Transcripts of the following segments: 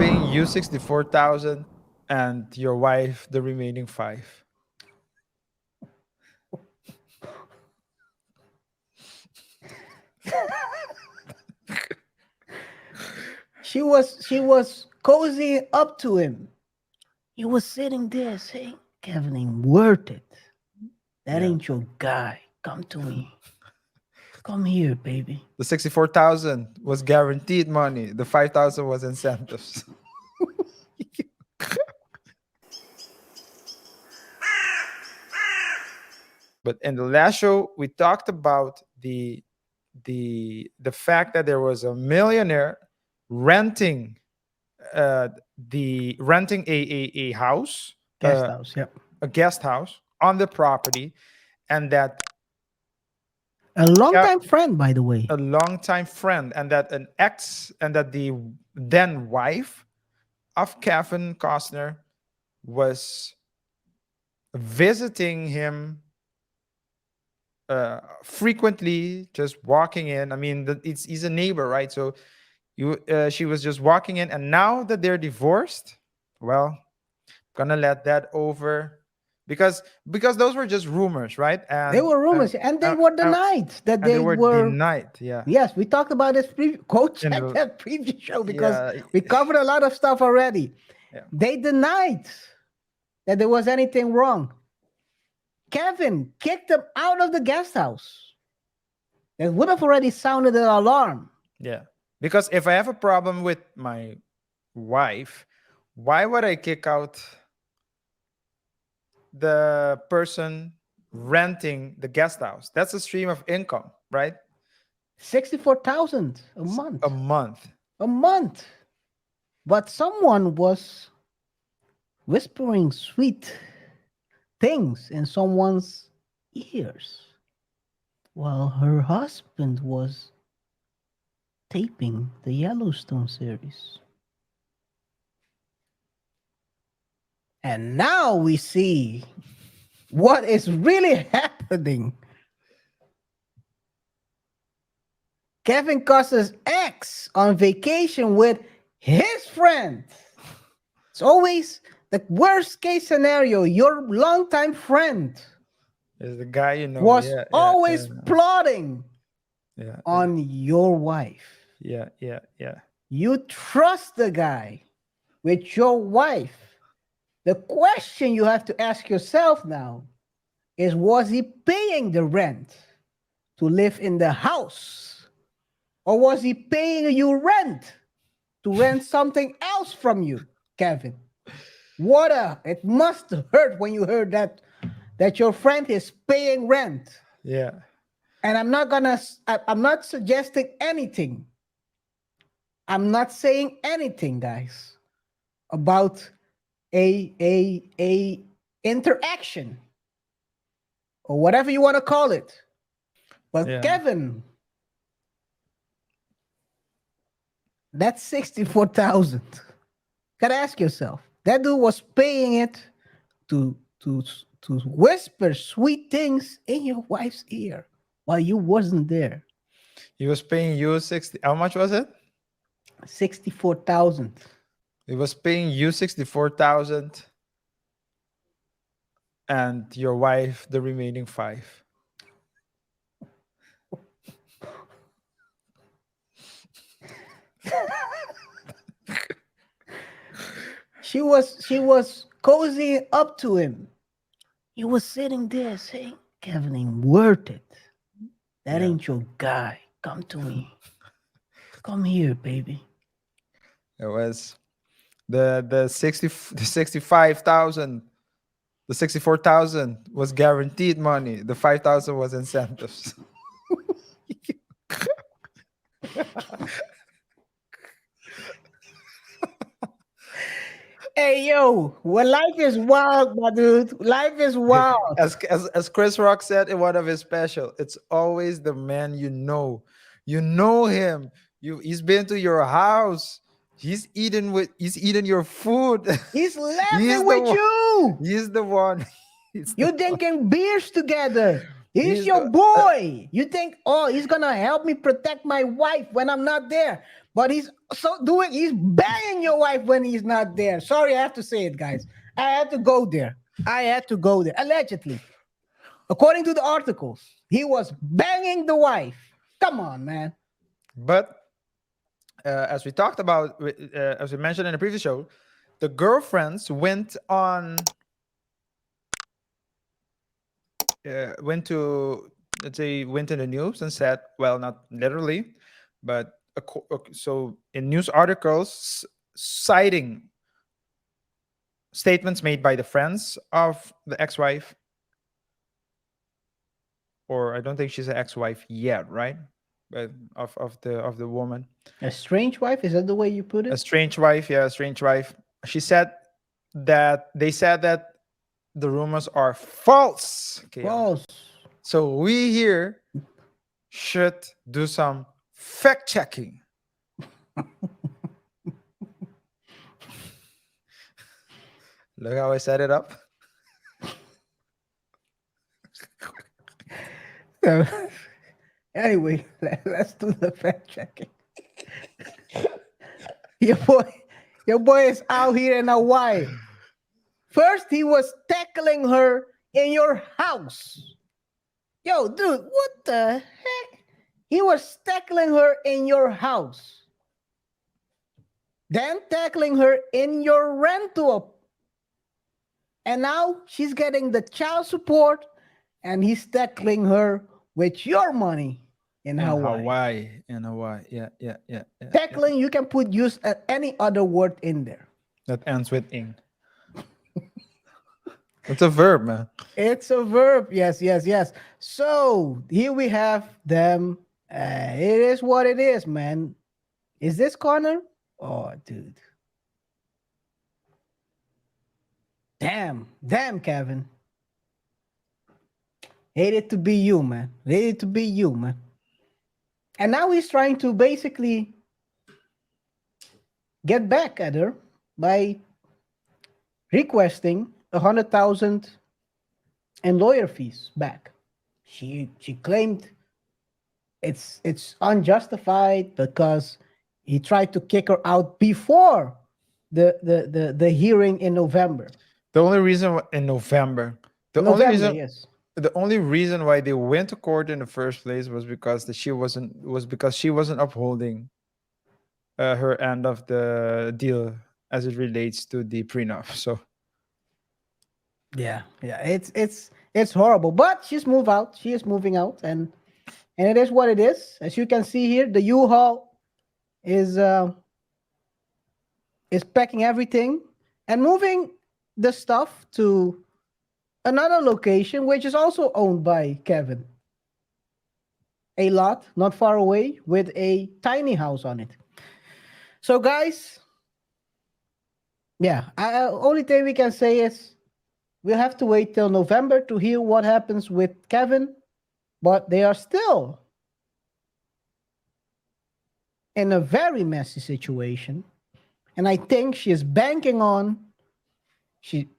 paying you 64,000 and your wife the remaining 5. She was cozying up to him. He was sitting there saying, Kevin ain't worth it. That Yeah. ain't your guy. Come to me. Come here, baby. The 64,000 was guaranteed money. The 5,000 was incentives. But in the last show, we talked about the fact that there was a millionaire renting renting a house, Guest house, yep. a guest house on the property, and that A longtime friend, by the way. a longtime friend, and that an ex, and that the then wife of Kevin Costner was visiting him frequently, just walking in. I mean, he's a neighbor, right? So she was just walking in, and now that they're divorced, well, gonna let that over, because those were just rumors, right? They were rumors, and they were denied that and they were. denied. Yeah. Yes, we talked about this. Go In check the- that previous show because yeah, we covered a lot of stuff already. Yeah. They denied that there was anything wrong. Kevin kicked them out of the guest house. It would have already sounded an alarm. yeah. Because if I have a problem with my wife, why would I kick out the person renting the guest house? That's a stream of income, right? 64,000 a month. A month. A month. But someone was whispering sweet things in someone's ears while her husband was taping the Yellowstone series. And now we see what is really happening. Kevin Costner's ex on vacation with his friend. It's always the worst case scenario. Your longtime friend Is the guy you know. was Yeah, always plotting yeah, on your wife. yeah, yeah, yeah. You trust the guy with your wife. The question you have to ask yourself now is, was he paying the rent to live in the house? Or was he paying you rent to rent something else from you, Kevin? It must hurt when you heard that your friend is paying rent. Yeah. And I'm not suggesting anything. I'm not saying anything, guys, about a interaction or whatever you want to call it. But Yeah. Kevin, that's 64,000. Gotta ask yourself. That dude was paying it to whisper sweet things in your wife's ear while you wasn't there. He was paying you 60. How much was it? 64,000. He was paying you 64,000 and your wife the remaining 5. She was cozying up to him. He was sitting there saying, Kevin ain't worth it. That Yeah. ain't your guy. Come to me. Come here, baby. It was the 65,000, the 64,000 was guaranteed money. The 5,000 was incentives. Hey, yo, well, life is wild, my dude. Life is wild. As Chris Rock said in one of his special, it's always the man you know. You know him. He's been to your house. He's eaten your food. He's laughing He's the with one. you. He's the one. He's the You one. drinking beers together. He's He's your the- boy. You think, oh, he's gonna help me protect my wife when I'm not there. But he's banging your wife when he's not there. Sorry, I have to say it, guys. I had to go there. I had to go there. Allegedly. According to the articles, he was banging the wife. Come on, man. But as we talked about, as we mentioned in the previous show, the girlfriends went to, let's say, went in the news and said, well, not literally, but so in news articles citing statements made by the friends of the ex-wife, or I don't think she's an ex-wife yet, right? But of the woman, A strange wife? Is that the way you put a it? strange wife, yeah, a strange wife. She said that they said that the rumors are false. Okay, False. so we here should do some fact checking. Look how I set it up. So, anyway, let's do the fact checking. Your boy, your boy is out here in Hawaii. First, he was tackling her in your house. Yo, dude, what the heck? He was tackling her in your house. Then tackling her in your rental. And now she's getting the child support and he's tackling her with your money in Hawaii. In Hawaii. Yeah. Tackling, you can use any other word in there. That ends with ing. It's a verb, man. It's a verb. Yes. So here we have them. It is what it is, man. Is this Connor? Oh, dude. Damn, Kevin. Hated to be you, man. Hated to be you, man. And now he's trying to basically get back at her by requesting 100,000 in lawyer fees back. She claimed it's unjustified because he tried to kick her out before the hearing in November. The only reason in November, Yes. the only reason why they went to court in the first place was because she wasn't upholding her end of the deal as it relates to the prenup. So Yeah, it's horrible. But she's moved out. She is moving out, and it is what it is. As you can see here, the U-Haul is packing everything and moving the stuff to another location, which is also owned by Kevin. A lot not far away with a tiny house on it. So, guys, yeah, only thing we can say is we'll have to wait till November to hear what happens with Kevin, but they are still in a very messy situation. And I think she is banking on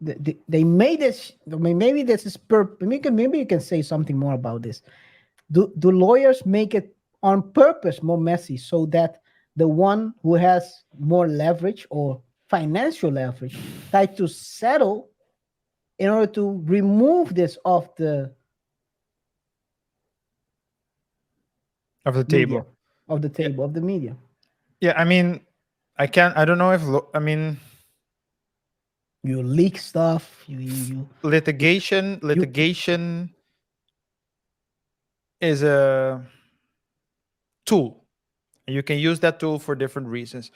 they made this. Maybe this is maybe you can say something more about this. Do lawyers make it on purpose more messy so that the one who has more leverage or financial leverage try to settle in order to remove this off the table. media, of the table, of the media? Yeah, I mean, I don't know if I mean, You leak stuff. You litigation is a tool. You can use that tool for different reasons.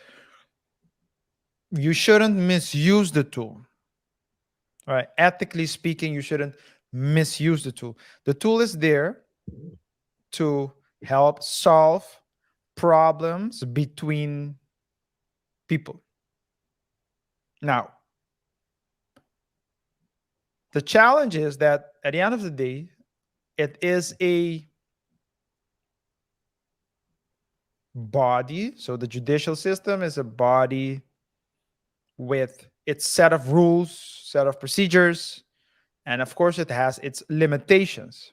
You shouldn't misuse the tool. All right. Ethically speaking, you shouldn't misuse the tool. The tool is there to help solve problems between people. Now, the challenge is that at the end of the day, it is a body. So the judicial system is a body with its set of rules, set of procedures, and of course it has its limitations,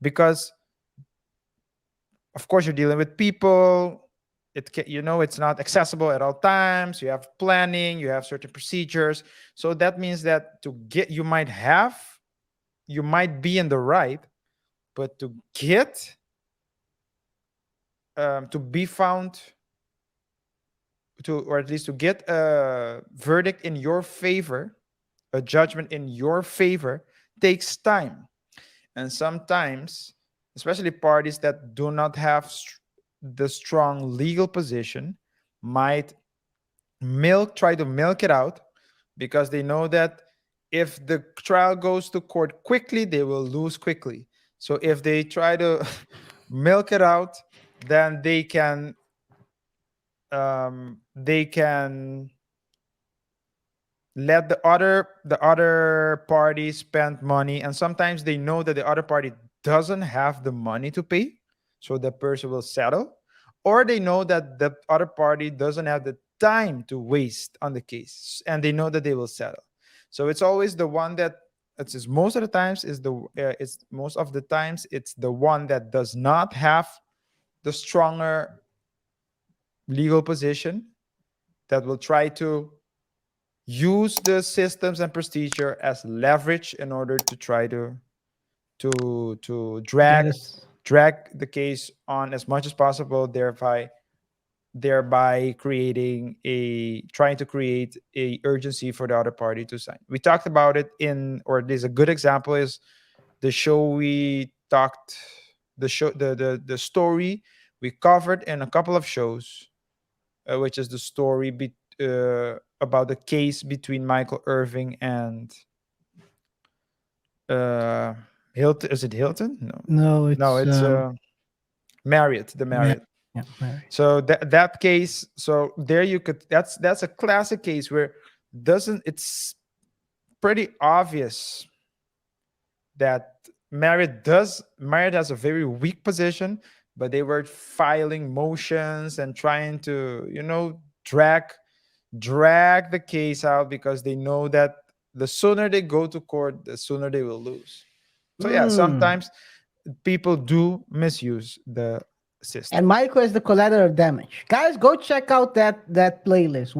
because of course you're dealing with people. it's not accessible at all times. You have planning, you have certain procedures. So that means that to get, you might be in the right, but to get, to be found, to, or at least to get a verdict in your favor, a judgment in your favor, takes time. And sometimes, especially parties that do not have the strong legal position, might try to milk it out, because they know that if the trial goes to court quickly, they will lose quickly. So if they try to milk it out, then they can let the other party spend money, and sometimes they know that the other party doesn't have the money to pay, so the person will settle, or they know that the other party doesn't have the time to waste on the case, and they know that they will settle. So it's always the one that, most of the times is it's most of the times it's the one that does not have the stronger legal position, that will try to use the systems and procedure as leverage in order to try to That is drag the case on as much as possible, thereby trying to create a urgency for the other party to sign. We talked about it or there's a good example is the show we talked the story we covered in a couple of shows, which is the story about the case between Michael Irving and Hilton. Is it Hilton? No, no, no, it's it's Marriott, the Mary. Marriott. Yeah, Mary. So that case, so there you could, that's a classic case where doesn't it's pretty obvious that Marriott has a very weak position, but they were filing motions and trying to, drag the case out, because they know that the sooner they go to court, the sooner they will lose. So yeah, Mm. sometimes people do misuse the system. And Michael is the collateral damage. Guys, go check out that playlist.